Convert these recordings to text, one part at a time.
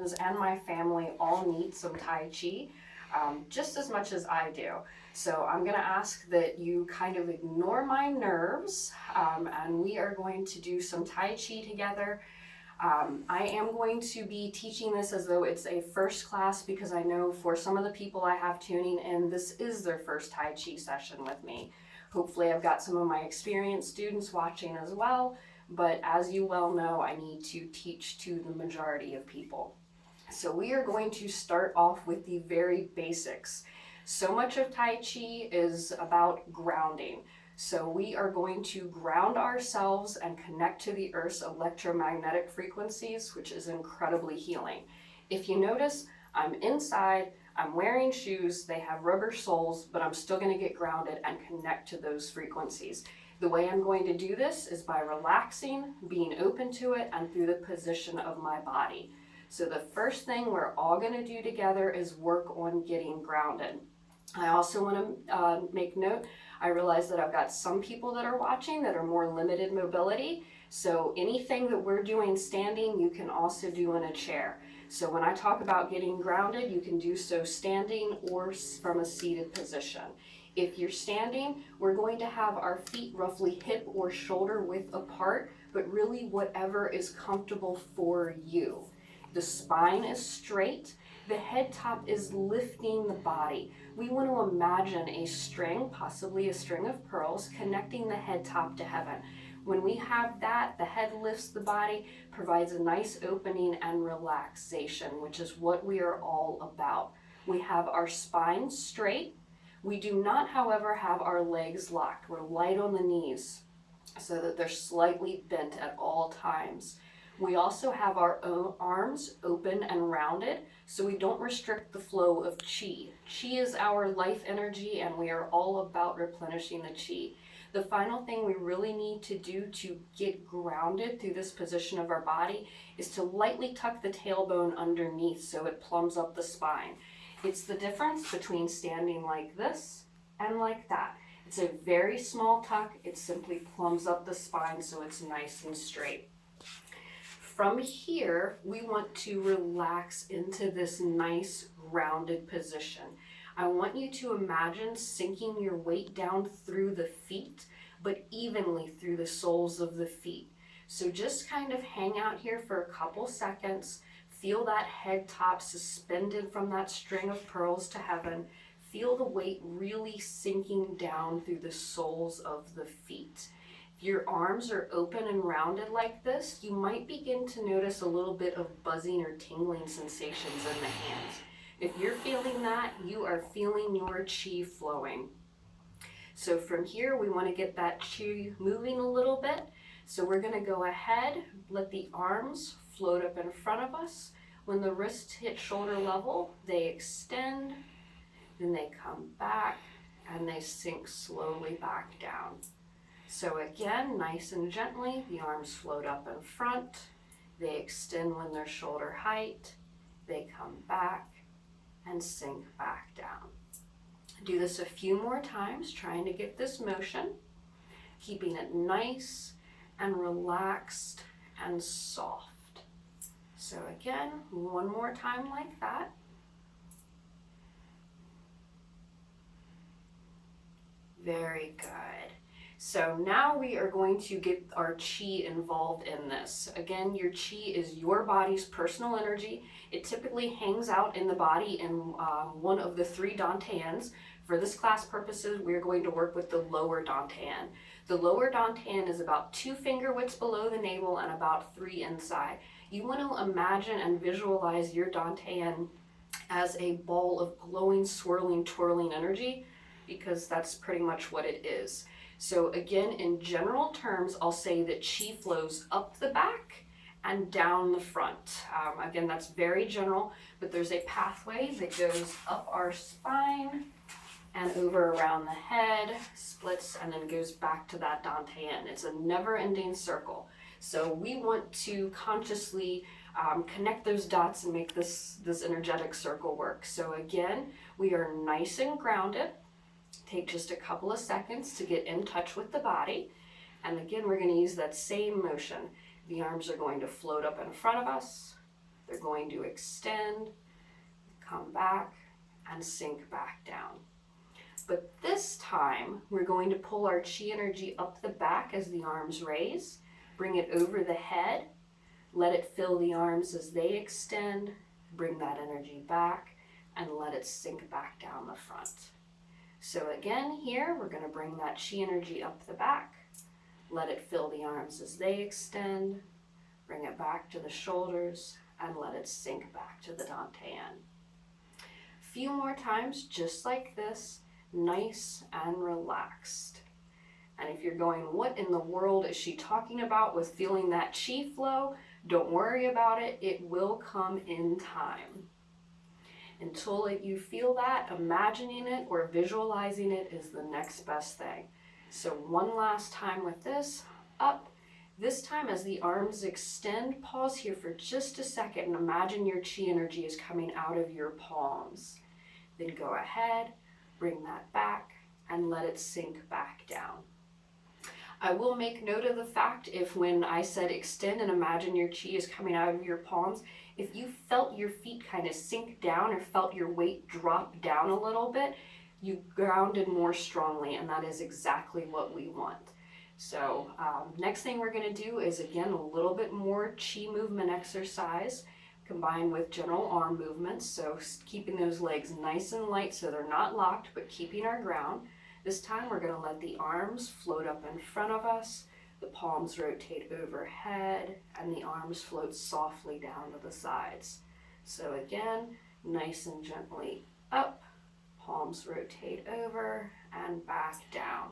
friends and my family all need some Tai Chi just as much as I do. So I'm going to ask that you kind of ignore my nerves, and we are going to do some Tai Chi together. I am going to be teaching this as though it's a first class, because I know for some of the people I have tuning in, this is their first Tai Chi session with me. Hopefully I've got some of my experienced students watching as well, but as you well know, I need to teach to the majority of people. So we are going to start off with the very basics. So much of Tai Chi is about grounding. So we are going to ground ourselves and connect to the Earth's electromagnetic frequencies, which is incredibly healing. If you notice, I'm inside, I'm wearing shoes, they have rubber soles, but I'm still going to get grounded and connect to those frequencies. The way I'm going to do this is by relaxing, being open to it, and through the position of my body. So the first thing we're all going to do together is work on getting grounded. I also want to make note, I realize that I've got some people that are watching that are more limited mobility. So anything that we're doing standing, you can also do in a chair. So when I talk about getting grounded, you can do so standing or from a seated position. If you're standing, we're going to have our feet roughly hip or shoulder width apart, but really whatever is comfortable for you. The spine is straight. The head top is lifting the body. We want to imagine a string, possibly a string of pearls, connecting the head top to heaven. When we have that, the head lifts the body, provides a nice opening and relaxation, which is what we are all about. We have our spine straight. We do not, however, have our legs locked. We're light on the knees so that they're slightly bent at all times. We also have our own arms open and rounded, so we don't restrict the flow of Qi. Qi is our life energy, and we are all about replenishing the Qi. The final thing we really need to do to get grounded through this position of our body is to lightly tuck the tailbone underneath so it plumbs up the spine. It's the difference between standing like this and like that. It's a very small tuck. It simply plumbs up the spine so it's nice and straight. From here, we want to relax into this nice rounded position. I want you to imagine sinking your weight down through the feet, but evenly through the soles of the feet. So just kind of hang out here for a couple seconds. Feel that head top suspended from that string of pearls to heaven. Feel the weight really sinking down through the soles of the feet. Your arms are open and rounded like this, you might begin to notice a little bit of buzzing or tingling sensations in the hands. If you're feeling that, you are feeling your Qi flowing. So from here, we want to get that Qi moving a little bit. So we're going to go ahead, let the arms float up in front of us. When the wrists hit shoulder level, they extend, then they come back, and they sink slowly back down. So again, nice and gently, the arms float up in front, they extend when they're shoulder height, they come back and sink back down. Do this a few more times, trying to get this motion, keeping it nice and relaxed and soft. So again, one more time like that. Very good. So now we are going to get our Qi involved in this. Again, your Qi is your body's personal energy. It typically hangs out in the body in one of the three Dantans. For this class purposes, we're going to work with the lower Dantan. The lower Dantan is about 2 finger widths below the navel and about 3 inside. You want to imagine and visualize your Dantan as a ball of glowing, swirling, twirling energy, because that's pretty much what it is. So again, in general terms, I'll say that Qi flows up the back and down the front. Again, that's very general, but there's a pathway that goes up our spine and over around the head, splits, and then goes back to that Dantian. It's a never-ending circle. So we want to consciously connect those dots and make this energetic circle work. So again, we are nice and grounded. Take just a couple of seconds to get in touch with the body. And again, we're going to use that same motion. The arms are going to float up in front of us. They're going to extend, come back, and sink back down. But this time, we're going to pull our chi energy up the back as the arms raise, bring it over the head, let it fill the arms as they extend, bring that energy back, and let it sink back down the front. So again, here, we're going to bring that chi energy up the back, let it fill the arms as they extend, bring it back to the shoulders, and let it sink back to the dantian. A few more times, just like this, nice and relaxed. And if you're going, what in the world is she talking about with feeling that chi flow? Don't worry about it. It will come in time. Until you feel that, imagining it or visualizing it is the next best thing. So one last time with this, up. This time as the arms extend, pause here for just a second and imagine your chi energy is coming out of your palms. Then go ahead, bring that back, and let it sink back down. I will make note of the fact if when I said extend and imagine your chi is coming out of your palms, if you felt your feet kind of sink down or felt your weight drop down a little bit, you grounded more strongly, and that is exactly what we want. So next thing we're going to do is, again, a little bit more chi movement exercise combined with general arm movements. So keeping those legs nice and light so they're not locked, but keeping our ground. This time we're going to let the arms float up in front of us, the palms rotate overhead, and the arms float softly down to the sides. So again, nice and gently up, palms rotate over, and back down.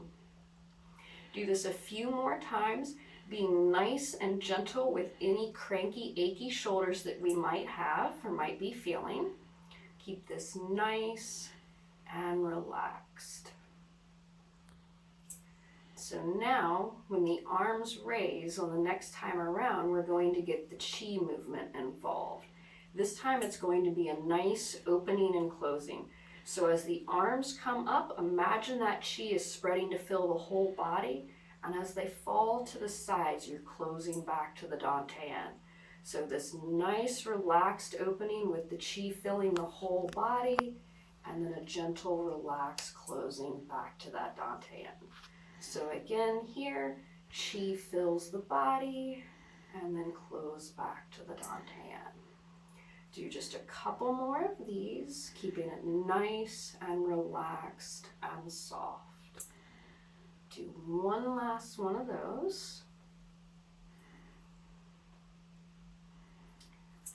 Do this a few more times, being nice and gentle with any cranky, achy shoulders that we might have or might be feeling. Keep this nice and relaxed. So now, when the arms raise on the next time around, we're going to get the chi movement involved. This time it's going to be a nice opening and closing. So as the arms come up, imagine that chi is spreading to fill the whole body, and as they fall to the sides, you're closing back to the dantian. So this nice relaxed opening with the chi filling the whole body, and then a gentle relaxed closing back to that dantian. So again here, chi fills the body, and then close back to the dantian. Do just a couple more of these, keeping it nice and relaxed and soft. Do one last one of those.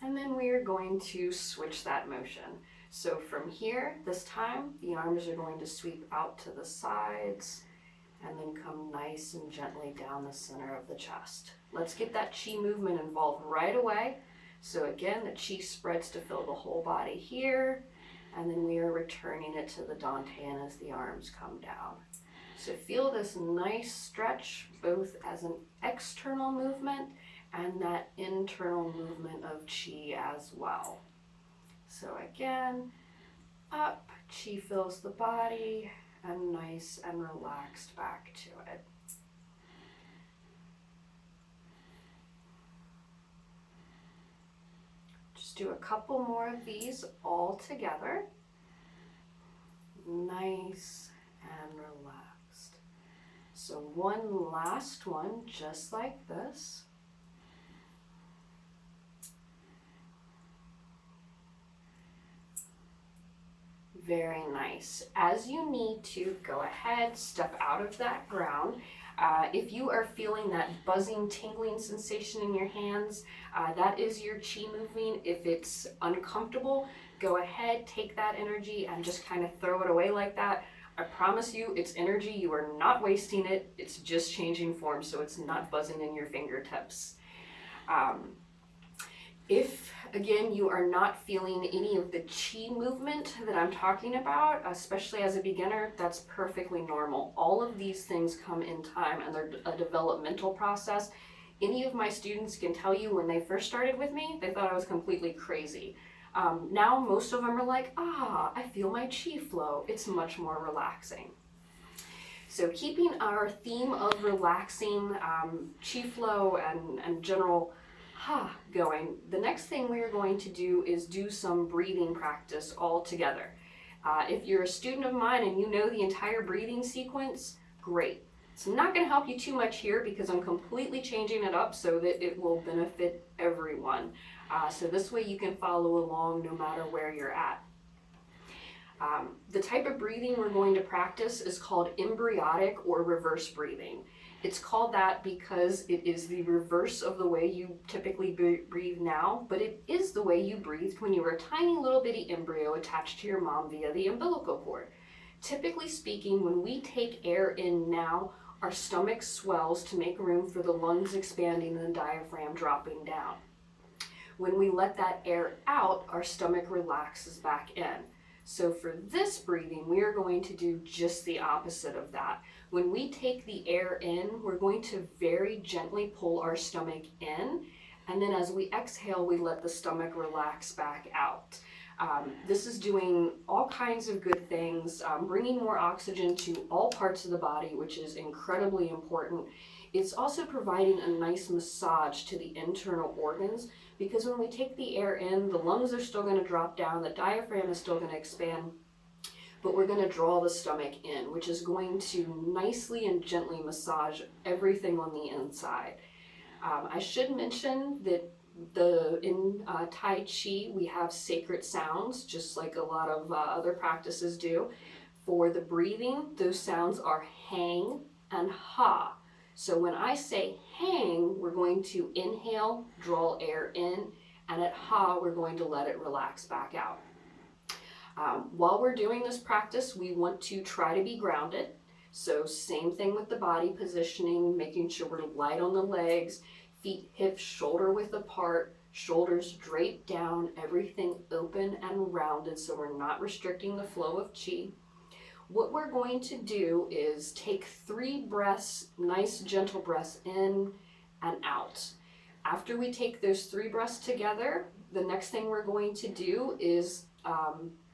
And then we are going to switch that motion. So from here, this time, the arms are going to sweep out to the sides and then come nice and gently down the center of the chest. Let's get that chi movement involved right away. So again, the chi spreads to fill the whole body here, and then we are returning it to the dantian as the arms come down. So feel this nice stretch, both as an external movement and that internal movement of chi as well. So again, up, chi fills the body, and nice and relaxed back to it. Just do a couple more of these all together. Nice and relaxed. So one last one, just like this. Very nice. As you need to, go ahead, step out of that ground. If you are feeling that buzzing, tingling sensation in your hands, that is your chi moving. If it's uncomfortable, go ahead, take that energy and just kind of throw it away like that. I promise you, it's energy. You are not wasting it. It's just changing form, so it's not buzzing in your fingertips. If, again, you are not feeling any of the chi movement that I'm talking about, especially as a beginner, that's perfectly normal. All of these things come in time, and they're a developmental process. Any of my students can tell you when they first started with me, they thought I was completely crazy. Now most of them are like, I feel my chi flow. It's much more relaxing. So keeping our theme of relaxing, chi flow and general ha going, the next thing we are going to do is do some breathing practice all together. If you're a student of mine and you know the entire breathing sequence, great. It's not going to help you too much here because I'm completely changing it up so that it will benefit everyone. So this way you can follow along no matter where you're at. The type of breathing we're going to practice is called embryonic or reverse breathing. It's called that because it is the reverse of the way you typically breathe now, but it is the way you breathed when you were a tiny little bitty embryo attached to your mom via the umbilical cord. Typically speaking, when we take air in now, our stomach swells to make room for the lungs expanding and the diaphragm dropping down. When we let that air out, our stomach relaxes back in. So for this breathing, we are going to do just the opposite of that. When we take the air in, we're going to very gently pull our stomach in, and then as we exhale, we let the stomach relax back out. This is doing all kinds of good things, bringing more oxygen to all parts of the body, which is incredibly important. It's also providing a nice massage to the internal organs, because when we take the air in, the lungs are still going to drop down, the diaphragm is still going to expand, but we're going to draw the stomach in, which is going to nicely and gently massage everything on the inside. I should mention that in Tai Chi, we have sacred sounds, just like a lot of other practices do. For the breathing, those sounds are hang and ha. So when I say hang, we're going to inhale, draw air in, and at ha, we're going to let it relax back out. While we're doing this practice, we want to try to be grounded. So same thing with the body positioning, making sure we're light on the legs, feet hips shoulder width apart, shoulders draped down, everything open and rounded so we're not restricting the flow of chi. What we're going to do is take 3 breaths, nice gentle breaths in and out. After we take those 3 breaths together, the next thing we're going to do is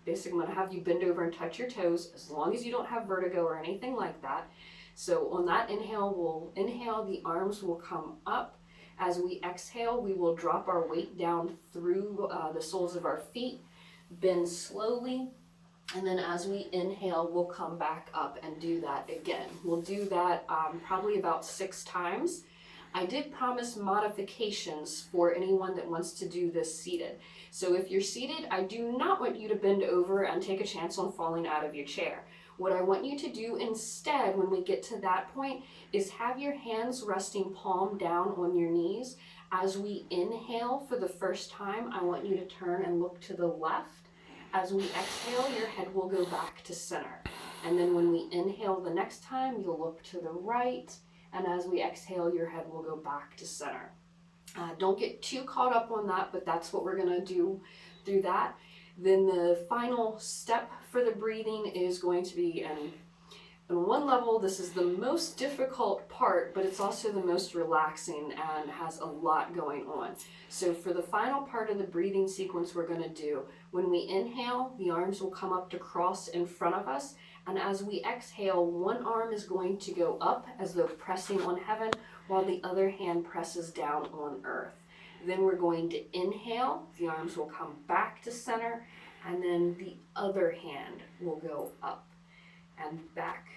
basically I'm going to have you bend over and touch your toes, as long as you don't have vertigo or anything like that. So on that inhale, we'll inhale, the arms will come up. As we exhale, we will drop our weight down through the soles of our feet, bend slowly, and then as we inhale, we'll come back up and do that again. We'll do that probably about 6 times. I did promise modifications for anyone that wants to do this seated. So if you're seated, I do not want you to bend over and take a chance on falling out of your chair. What I want you to do instead when we get to that point is have your hands resting palm down on your knees. As we inhale for the first time, I want you to turn and look to the left. As we exhale, your head will go back to center. And then when we inhale the next time, you'll look to the right. And as we exhale, your head will go back to center. Don't get too caught up on that, but that's what we're going to do through that. Then the final step for the breathing is going to be, and on one level, this is the most difficult part, but it's also the most relaxing and has a lot going on. So for the final part of the breathing sequence we're going to do, when we inhale, the arms will come up to cross in front of us. And as we exhale, one arm is going to go up as though pressing on heaven, while the other hand presses down on earth. Then we're going to inhale, the arms will come back to center, and then the other hand will go up and back.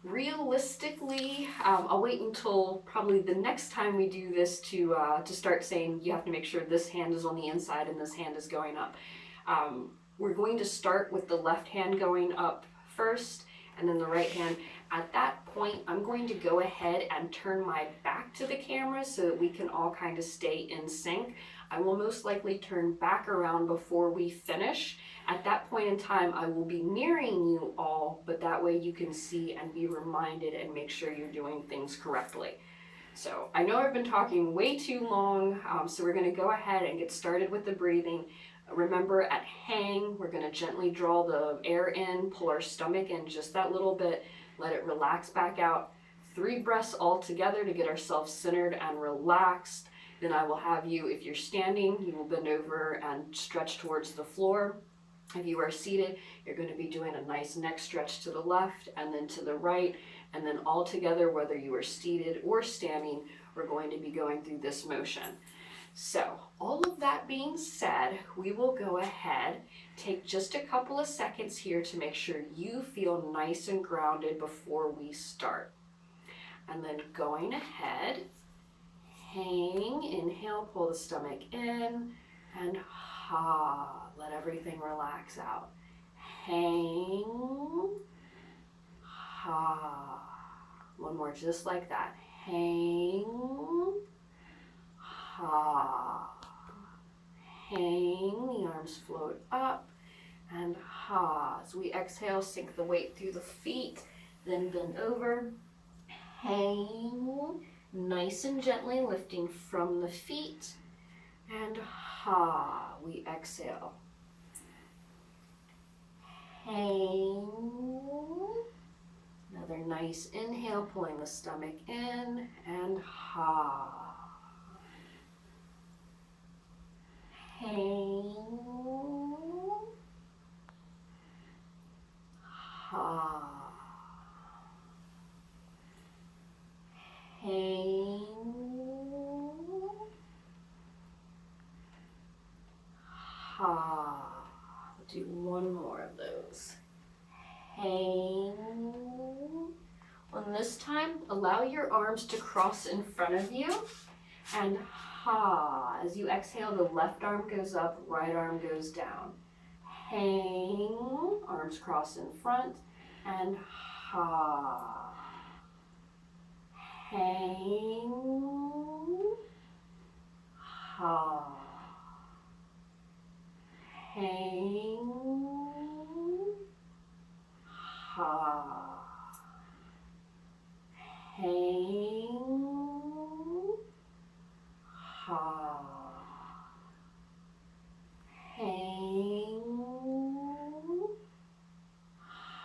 Realistically, I'll wait until probably the next time we do this to start saying you have to make sure this hand is on the inside and this hand is going up. We're going to start with the left hand going up first and then the right hand. At that point, I'm going to go ahead and turn my back to the camera so that we can all kind of stay in sync. I will most likely turn back around before we finish. At that point in time, I will be mirroring you all, but that way you can see and be reminded and make sure you're doing things correctly. So I know I've been talking way too long, so we're going to go ahead and get started with the breathing. Remember, at hang, we're going to gently draw the air in, pull our stomach in just that little bit, let it relax back out. 3 breaths all together to get ourselves centered and relaxed. Then I will have you, if you're standing, you will bend over and stretch towards the floor. If you are seated, you're going to be doing a nice neck stretch to the left and then to the right. And then all together, whether you are seated or standing, we're going to be going through this motion. So all of that being said, we will go ahead, take just a couple of seconds here to make sure you feel nice and grounded before we start. And then going ahead, hang, inhale, pull the stomach in, and ha, let everything relax out. Hang, ha. One more just like that. Hang, ha. Hang, the arms float up, and ha. As we exhale, sink the weight through the feet, then bend over. Hang, nice and gently lifting from the feet, and ha. We exhale. Hang. Another nice inhale, pulling the stomach in, and ha. Hang, ha. Hang, ha. We'll do one more of those. Hang. And this time, allow your arms to cross in front of you, and ha. As you exhale, the left arm goes up, right arm goes down. Hang, arms cross in front, and ha. Hang, ha. Hang, ha. Hang, ha. Hang,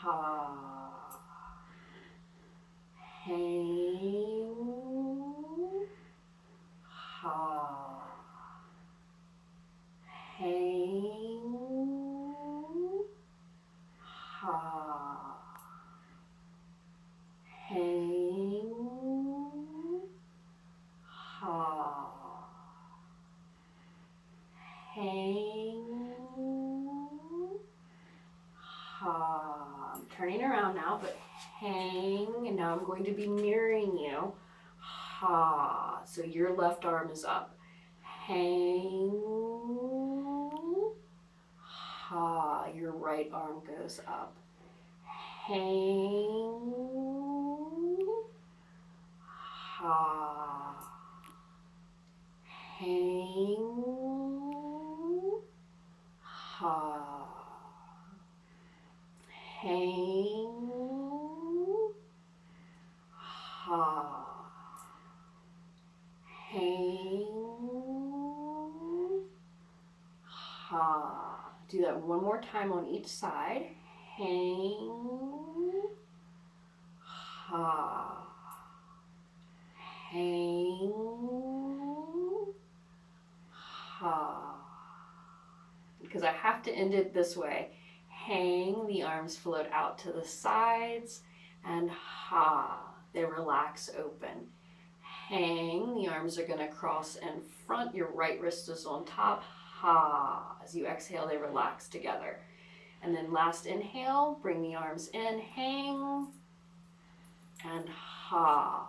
ha. Hang, ha. Hang, ha. Hang, ha. Hang, ha. I'm turning around now, but hang, and now I'm going to be mirroring you. Ha. So your left arm is up. Hang, ha. Your right arm goes up. Hang, ha. Hang, ha. Hang, ha. Hang, ha. Do that one more time on each side. Hang, ha. Hang, ha. Because I have to end it this way. Hang, the arms float out to the sides, and ha, they relax open. Hang, the arms are going to cross in front, your right wrist is on top, ha. As you exhale, they relax together. And then last inhale, bring the arms in, hang, and ha.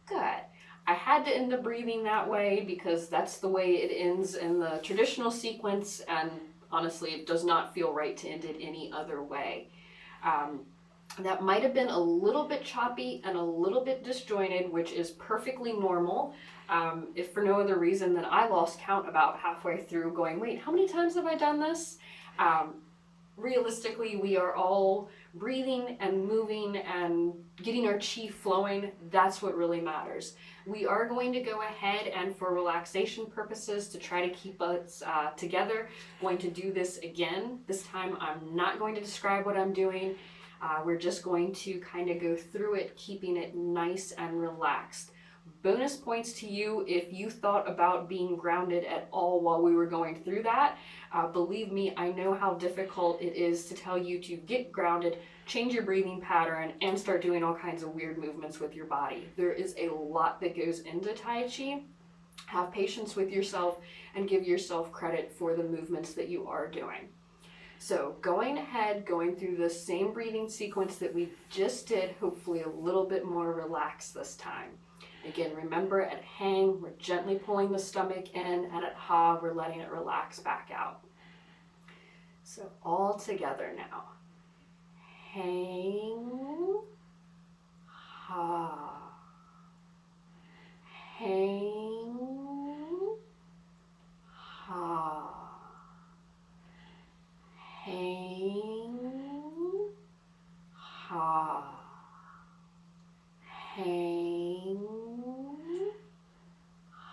Good. I had to end up breathing that way because that's the way it ends in the traditional sequence, and honestly, it does not feel right to end it any other way. That might have been a little bit choppy and a little bit disjointed, which is perfectly normal. If for no other reason than I lost count about halfway through going, wait, how many times have I done this? Realistically, we are all breathing and moving and getting our chi flowing. That's what really matters. We are going to go ahead and, for relaxation purposes, to try to keep us together, going to do this again. This time I'm not going to describe what I'm doing. We're just going to kind of go through it, keeping it nice and relaxed. Bonus points to you if you thought about being grounded at all while we were going through that. Believe me, I know how difficult it is to tell you to get grounded, change your breathing pattern, and start doing all kinds of weird movements with your body. There is a lot that goes into Tai Chi. Have patience with yourself and give yourself credit for the movements that you are doing. So going ahead, going through the same breathing sequence that we just did, hopefully a little bit more relaxed this time. Again, remember at hang, we're gently pulling the stomach in, and at ha, we're letting it relax back out. So all together now. Hang, ha. Hang, ha. Hang, ha. Hang,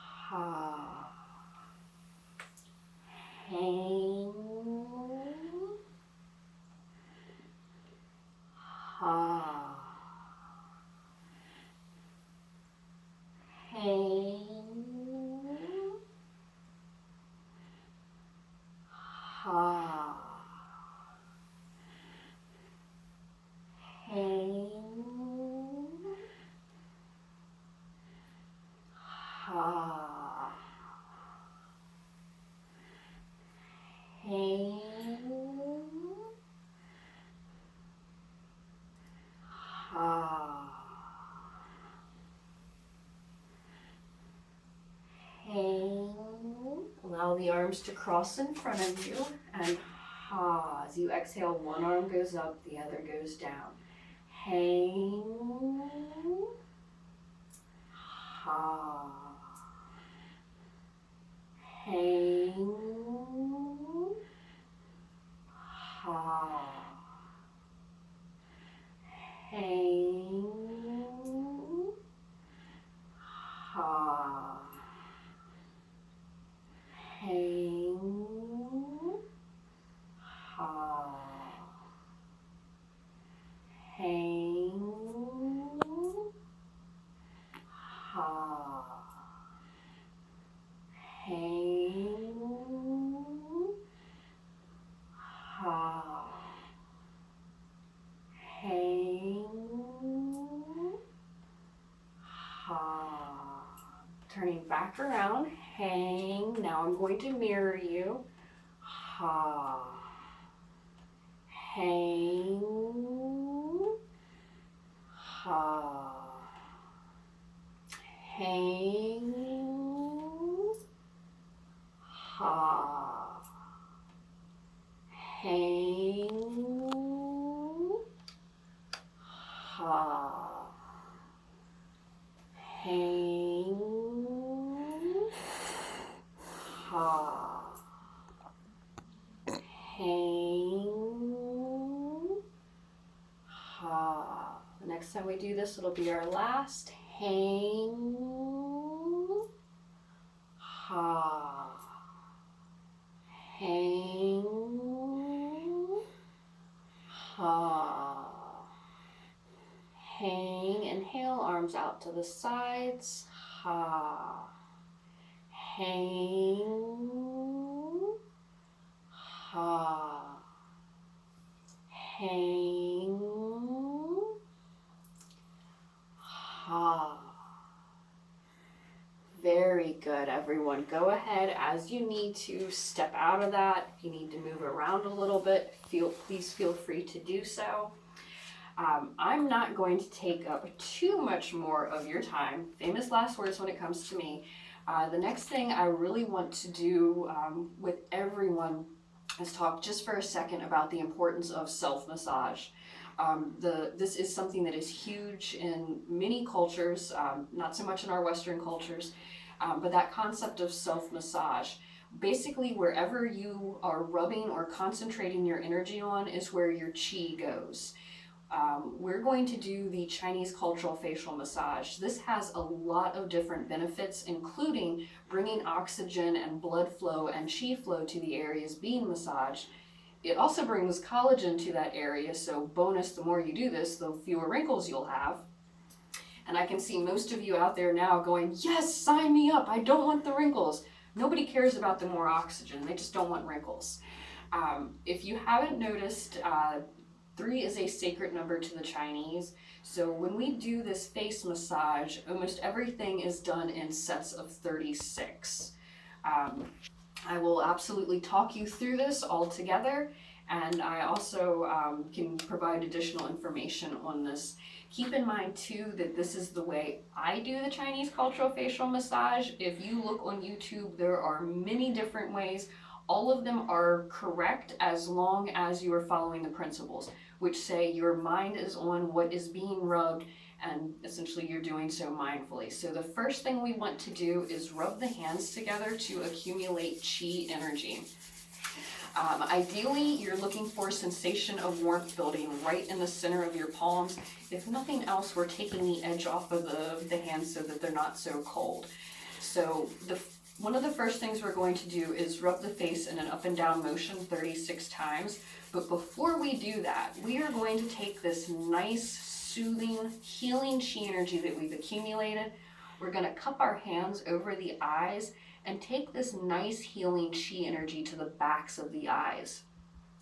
ha. Hang, ha. Hang, ha. Hang, ha. Hang, ha. Hang. Allow the arms to cross in front of you, and ha. As you exhale, one arm goes up, the other goes down. Hang, ha. Hang, ha. Hang, ha. Hang, ha. Hang, ha. Hang, ha. Hang, ha. Turning back around, hang. Now I'm going to mirror you. Ha. Hang, ha. Hang, ha. Hang, ha. Hang, ha. Hang, ha. The next time we do this, it'll be our last. Hang, ha. Hang, ha. Hang, inhale, arms out to the sides. Ha. Hang, ha. Hang, ha. Very good, everyone. Go ahead as you need to step out of that. If you need to move around a little bit, please feel free to do so. I'm not going to take up too much more of your time. Famous last words when it comes to me. The next thing I really want to do with everyone is talk just for a second about the importance of self-massage. This is something that is huge in many cultures, not so much in our Western cultures, but that concept of self-massage. Basically, wherever you are rubbing or concentrating your energy on is where your chi goes. We're going to do the Chinese cultural facial massage. This has a lot of different benefits, including bringing oxygen and blood flow and chi flow to the areas being massaged. It also brings collagen to that area, so bonus, the more you do this, the fewer wrinkles you'll have. And I can see most of you out there now going, yes, sign me up. I don't want the wrinkles. Nobody cares about the more oxygen. They just don't want wrinkles. If you haven't noticed, 3 is a sacred number to the Chinese. So when we do this face massage, almost everything is done in sets of 36. I will absolutely talk you through this all together, and I also can provide additional information on this. Keep in mind too that this is the way I do the Chinese cultural facial massage. If you look on YouTube, there are many different ways. All of them are correct as long as you are following the principles, which say your mind is on what is being rubbed, and essentially you're doing so mindfully. So the first thing we want to do is rub the hands together to accumulate chi energy. Ideally, you're looking for a sensation of warmth building right in the center of your palms. If nothing else, we're taking the edge off of the hands so that they're not so cold. So one of the first things we're going to do is rub the face in an up and down motion 36 times. But before we do that, we are going to take this nice, soothing, healing chi energy that we've accumulated. We're going to cup our hands over the eyes and take this nice healing chi energy to the backs of the eyes.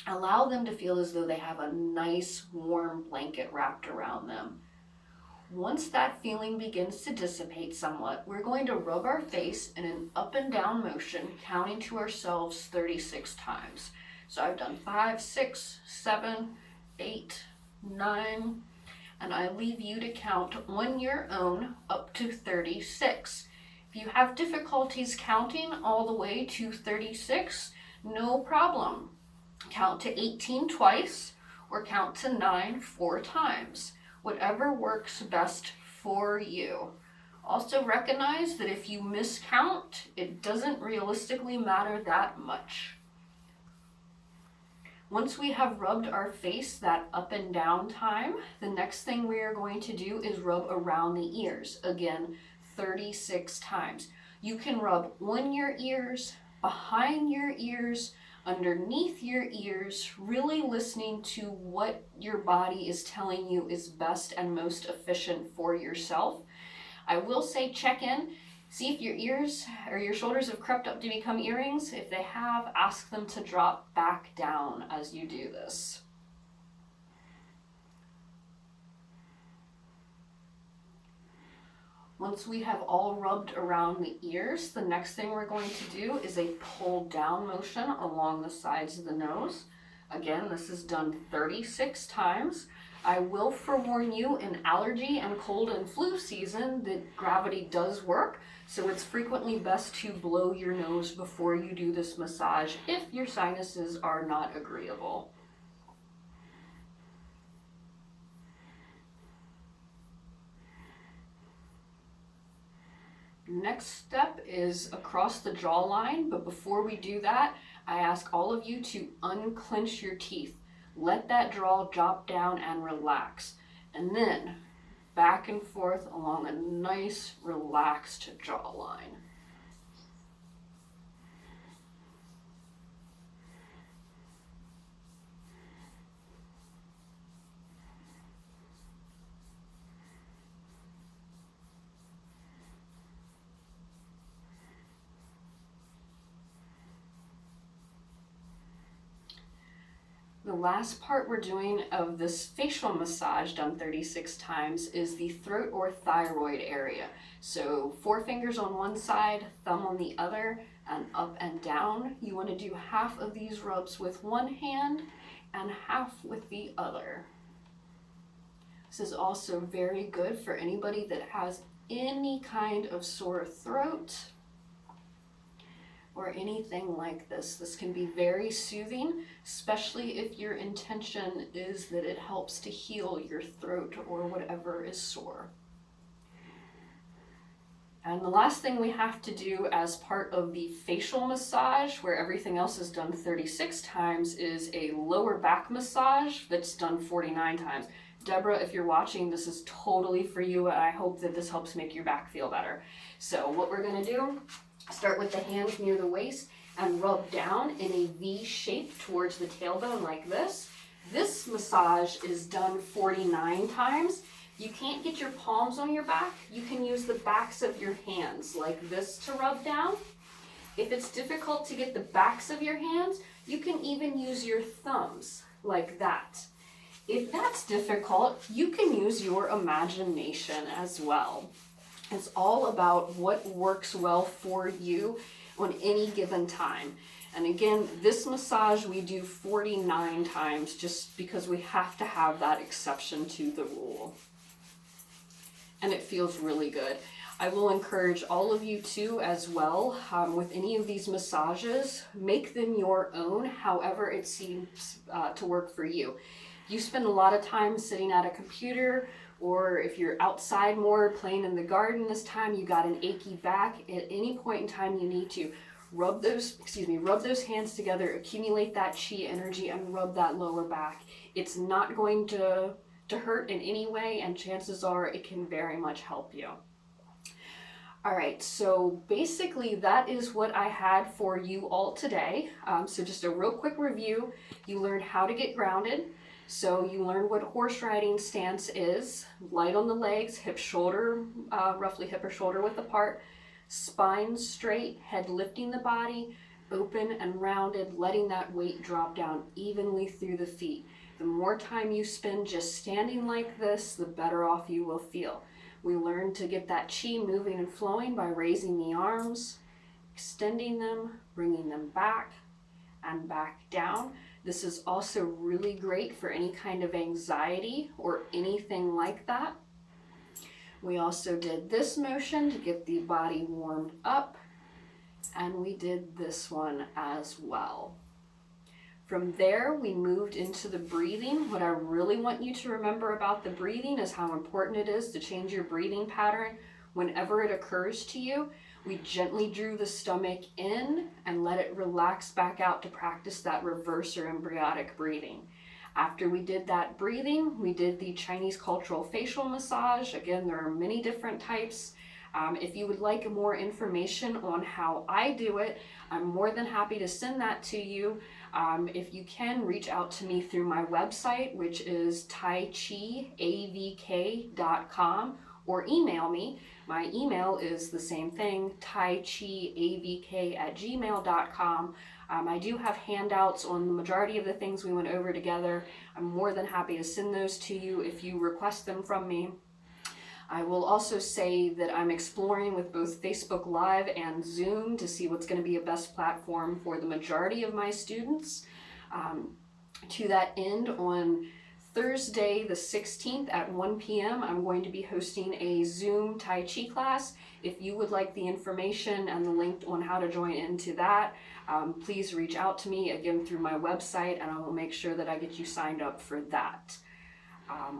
Allow them to feel as though they have a nice warm blanket wrapped around them. Once that feeling begins to dissipate somewhat, we're going to rub our face in an up and down motion, counting to ourselves 36 times. So I've done 5, 6, 7, 8, 9, and I leave you to count on your own up to 36. If you have difficulties counting all the way to 36, no problem. Count to 18 twice or count to 9 4 times. Whatever works best for you. Also recognize that if you miscount, it doesn't realistically matter that much. Once we have rubbed our face that up and down time, the next thing we are going to do is rub around the ears. Again, 36 times. You can rub on your ears, behind your ears, underneath your ears, really listening to what your body is telling you is best and most efficient for yourself. I will say check in, see if your ears or your shoulders have crept up to become earrings. If they have, ask them to drop back down as you do this. Once we have all rubbed around the ears, the next thing we're going to do is a pull down motion along the sides of the nose. Again, this is done 36 times. I will forewarn you, in allergy and cold and flu season, that gravity does work, so it's frequently best to blow your nose before you do this massage if your sinuses are not agreeable. Next step is across the jawline, but before we do that, I ask all of you to unclench your teeth. Let that jaw drop down and relax. And then back and forth along a nice, relaxed jawline. The last part we're doing of this facial massage done 36 times is the throat or thyroid area. So 4 fingers on one side, thumb on the other, and up and down. You want to do half of these rubs with one hand and half with the other. This is also very good for anybody that has any kind of sore throat or anything like this. This can be very soothing, especially if your intention is that it helps to heal your throat or whatever is sore. And the last thing we have to do as part of the facial massage, where everything else is done 36 times, is a lower back massage that's done 49 times. Deborah, if you're watching, this is totally for you, and I hope that this helps make your back feel better. So what we're gonna do, start with the hands near the waist and rub down in a V shape towards the tailbone like this. This massage is done 49 times. You can't get your palms on your back. You can use the backs of your hands like this to rub down. If it's difficult to get the backs of your hands, you can even use your thumbs like that. If that's difficult, you can use your imagination as well. It's all about what works well for you on any given time. And again, this massage we do 49 times just because we have to have that exception to the rule. And it feels really good. I will encourage all of you too as well, with any of these massages, make them your own, however it seems to work for you. You spend a lot of time sitting at a computer, or if you're outside more, playing in the garden this time, you got an achy back, at any point in time you need to rub those hands together, accumulate that chi energy, and rub that lower back. It's not going to hurt in any way, and chances are it can very much help you. All right, so basically that is what I had for you all today. So just a real quick review. You learned how to get grounded. So you learned what horse riding stance is. Light on the legs, hip shoulder, roughly hip or shoulder width apart. Spine straight, head lifting the body, open and rounded, letting that weight drop down evenly through the feet. The more time you spend just standing like this, the better off you will feel. We learn to get that chi moving and flowing by raising the arms, extending them, bringing them back and back down. This is also really great for any kind of anxiety or anything like that. We also did this motion to get the body warmed up, and we did this one as well. From there, we moved into the breathing. What I really want you to remember about the breathing is how important it is to change your breathing pattern whenever it occurs to you. We gently drew the stomach in and let it relax back out to practice that reverse or embryonic breathing. After we did that breathing, we did the Chinese cultural facial massage. Again, there are many different types. If you would like more information on how I do it, I'm more than happy to send that to you. If you can, reach out to me through my website, which is taichiavk.com, or email me. My email is the same thing, taichiavk@gmail.com. I do have handouts on the majority of the things we went over together. I'm more than happy to send those to you if you request them from me. I will also say that I'm exploring with both Facebook Live and Zoom to see what's going to be a best platform for the majority of my students. To that end, on Thursday the 16th at 1 p.m. I'm going to be hosting a Zoom Tai Chi class. If you would like the information and the link on how to join into that, please reach out to me again through my website, and I will make sure that I get you signed up for that.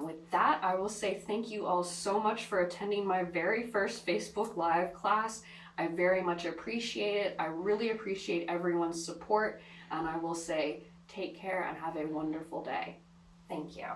With that, I will say thank you all so much for attending my very first Facebook Live class. I very much appreciate it. I really appreciate everyone's support, and I will say take care and have a wonderful day. Thank you.